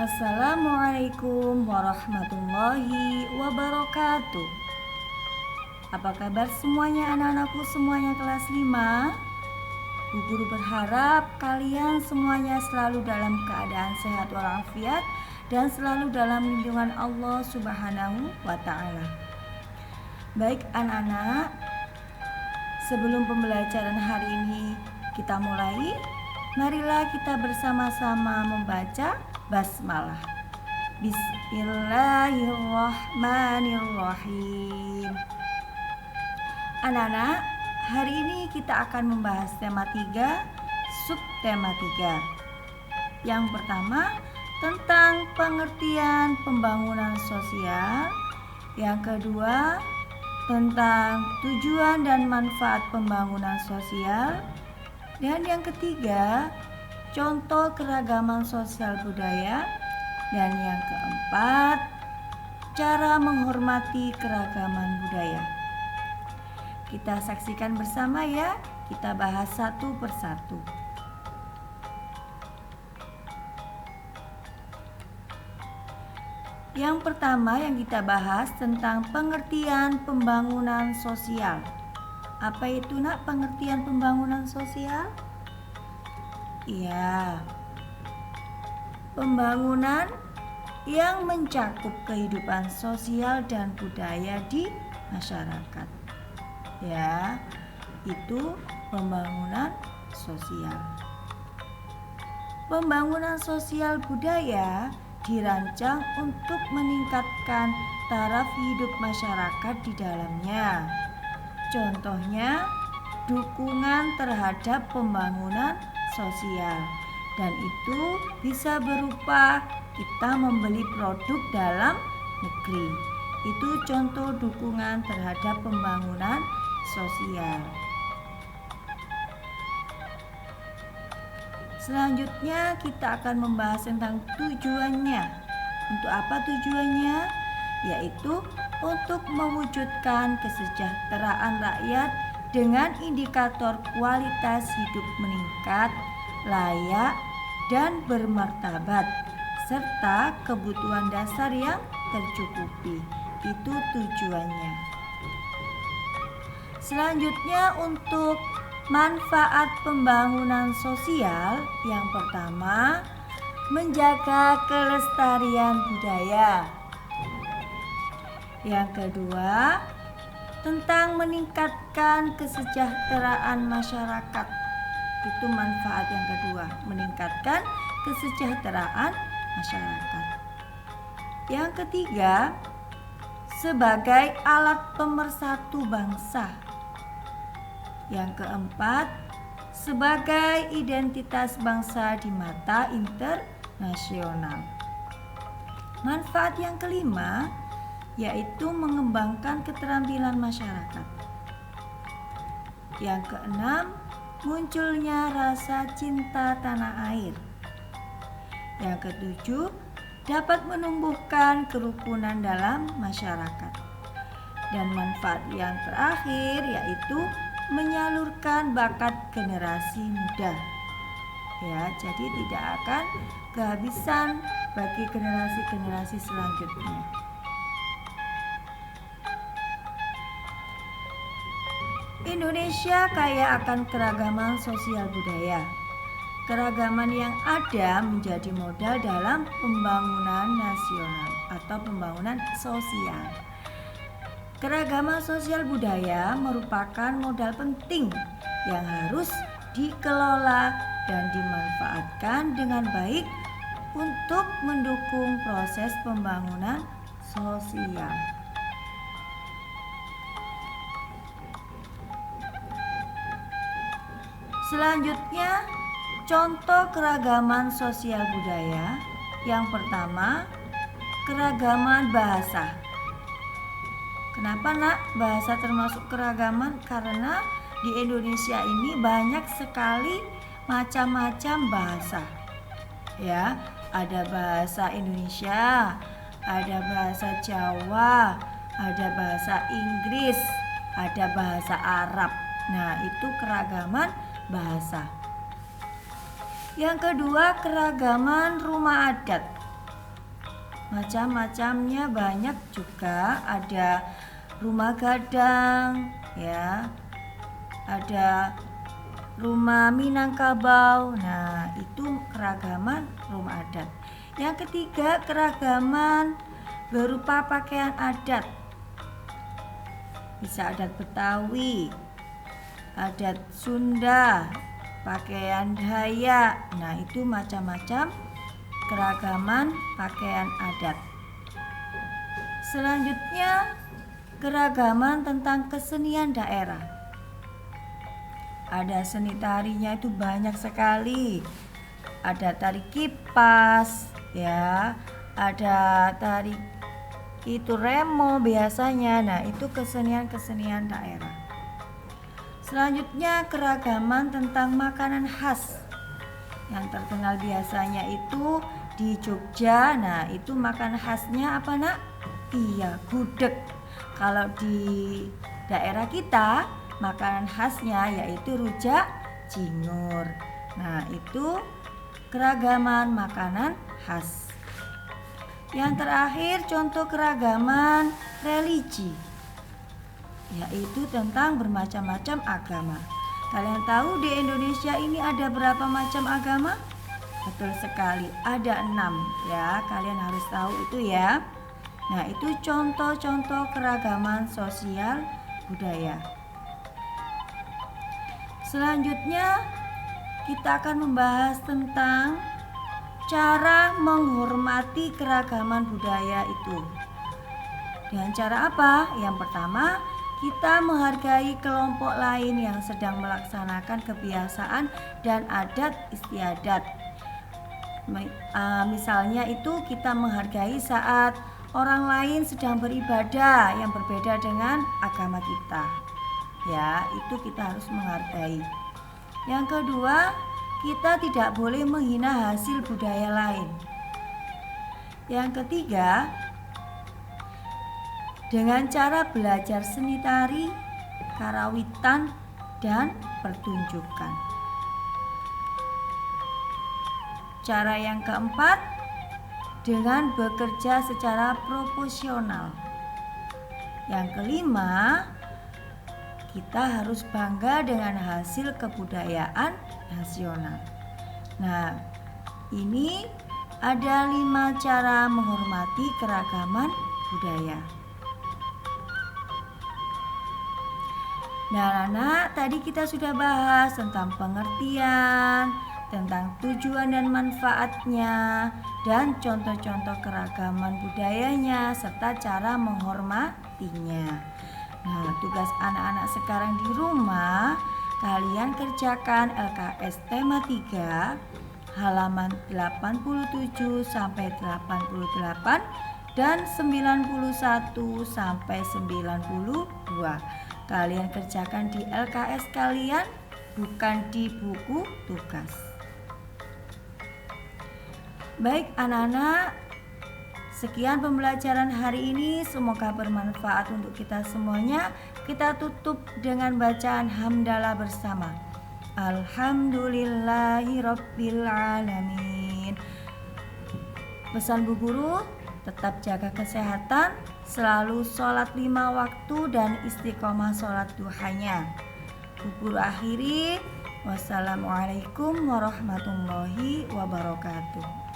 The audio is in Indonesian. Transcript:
Assalamualaikum warahmatullahi wabarakatuh. Apa kabar semuanya anak-anakku semuanya kelas 5? Bu Guru berharap kalian semuanya selalu dalam keadaan sehat walafiat dan selalu dalam lindungan Allah Subhanahu wa Ta'ala. Baik anak-anak, sebelum pembelajaran hari ini kita mulai, marilah kita bersama-sama membaca basmalah. Bismillahirrahmanirrahim. Anak-anak, hari ini kita akan membahas tema 3, subtema 3. Yang pertama, tentang pengertian pembangunan sosial. Yang kedua, tentang tujuan dan manfaat pembangunan sosial. Dan yang ketiga, contoh keragaman sosial budaya. Dan yang keempat, cara menghormati keragaman budaya. Kita saksikan bersama ya, kita bahas satu persatu. Yang pertama yang kita bahas tentang pengertian pembangunan sosial. Apa itu nak pengertian pembangunan sosial? Iya, pembangunan yang mencakup kehidupan sosial dan budaya di masyarakat. Ya, itu pembangunan sosial. Pembangunan sosial budaya dirancang untuk meningkatkan taraf hidup masyarakat di dalamnya. Contohnya, dukungan terhadap pembangunan sosial, dan itu bisa berupa kita membeli produk dalam negeri. Itu contoh dukungan terhadap pembangunan sosial. Selanjutnya kita akan membahas tentang tujuannya. Untuk apa tujuannya? Yaitu untuk mewujudkan kesejahteraan rakyat dengan indikator kualitas hidup meningkat, layak, dan bermartabat, serta kebutuhan dasar yang tercukupi. Itu tujuannya. Selanjutnya untuk manfaat pembangunan sosial, yang pertama, menjaga kelestarian budaya. Yang kedua, tentang meningkatkan kesejahteraan masyarakat. Itu manfaat yang kedua, meningkatkan kesejahteraan masyarakat. Yang ketiga, sebagai alat pemersatu bangsa. Yang keempat, sebagai identitas bangsa di mata internasional. Manfaat yang kelima, yaitu mengembangkan keterampilan masyarakat. Yang keenam, munculnya rasa cinta tanah air. Yang ketujuh, dapat menumbuhkan kerukunan dalam masyarakat. Dan manfaat yang terakhir yaitu menyalurkan bakat generasi muda. Ya, jadi tidak akan kehabisan bagi generasi-generasi selanjutnya. Indonesia kaya akan keragaman sosial budaya. Keragaman yang ada menjadi modal dalam pembangunan nasional atau pembangunan sosial. Keragaman sosial budaya merupakan modal penting yang harus dikelola dan dimanfaatkan dengan baik untuk mendukung proses pembangunan sosial. Selanjutnya, contoh keragaman sosial budaya. Yang pertama, keragaman bahasa. Kenapa nak bahasa termasuk keragaman? Karena di Indonesia ini banyak sekali macam-macam bahasa. Ya, ada bahasa Indonesia, ada bahasa Jawa, ada bahasa Inggris, ada bahasa Arab. Nah, itu keragaman bahasa. Yang kedua, keragaman rumah adat. Macam-macamnya banyak juga, ada rumah gadang ya, ada rumah Minangkabau. Nah, itu keragaman rumah adat. Yang ketiga, keragaman berupa pakaian adat. Bisa adat Betawi, adat Sunda, pakaian Dayak. Nah, itu macam-macam keragaman pakaian adat. Selanjutnya, keragaman tentang kesenian daerah. Ada seni tarinya itu banyak sekali. Ada tari kipas ya, ada tari itu remo biasanya. Nah, itu kesenian-kesenian daerah. Selanjutnya, keragaman tentang makanan khas. Yang terkenal biasanya itu di Jogja. Nah, itu makanan khasnya apa, Nak? Iya, gudeg. Kalau di daerah kita, makanan khasnya yaitu rujak cingur. Nah, itu keragaman makanan khas. Yang terakhir, contoh keragaman religi, yaitu tentang bermacam-macam agama. Kalian tahu di Indonesia ini ada berapa macam agama? Betul sekali, ada 6 ya. Kalian harus tahu itu ya. Nah, itu contoh-contoh keragaman sosial budaya. Selanjutnya, kita akan membahas tentang cara menghormati keragaman budaya itu. Dengan cara apa? Yang pertama, kita menghargai kelompok lain yang sedang melaksanakan kebiasaan dan adat istiadat. Misalnya itu kita menghargai saat orang lain sedang beribadah yang berbeda dengan agama kita. Ya, itu kita harus menghargai. Yang kedua, kita tidak boleh menghina hasil budaya lain. Yang ketiga, dengan cara belajar seni tari, karawitan, dan pertunjukan. Cara yang keempat, dengan bekerja secara proporsional. Yang kelima, kita harus bangga dengan hasil kebudayaan nasional. Nah, ini ada 5 cara menghormati keragaman budaya. Nah, anak, tadi kita sudah bahas tentang pengertian, tentang tujuan dan manfaatnya, dan contoh-contoh keragaman budayanya, serta cara menghormatinya. Nah, tugas anak-anak sekarang di rumah, kalian kerjakan LKS tema 3, halaman 87 sampai 88 dan 91 sampai 92. Kalian kerjakan di LKS kalian, bukan di buku tugas. Baik anak-anak, sekian pembelajaran hari ini, semoga bermanfaat untuk kita semuanya. Kita tutup dengan bacaan hamdalah bersama. Alhamdulillahirabbil alamin. Pesan Bu Guru, tetap jaga kesehatan, selalu sholat 5 waktu dan istiqomah sholat duhanya. Bu Guru akhiri, wassalamualaikum warahmatullahi wabarakatuh.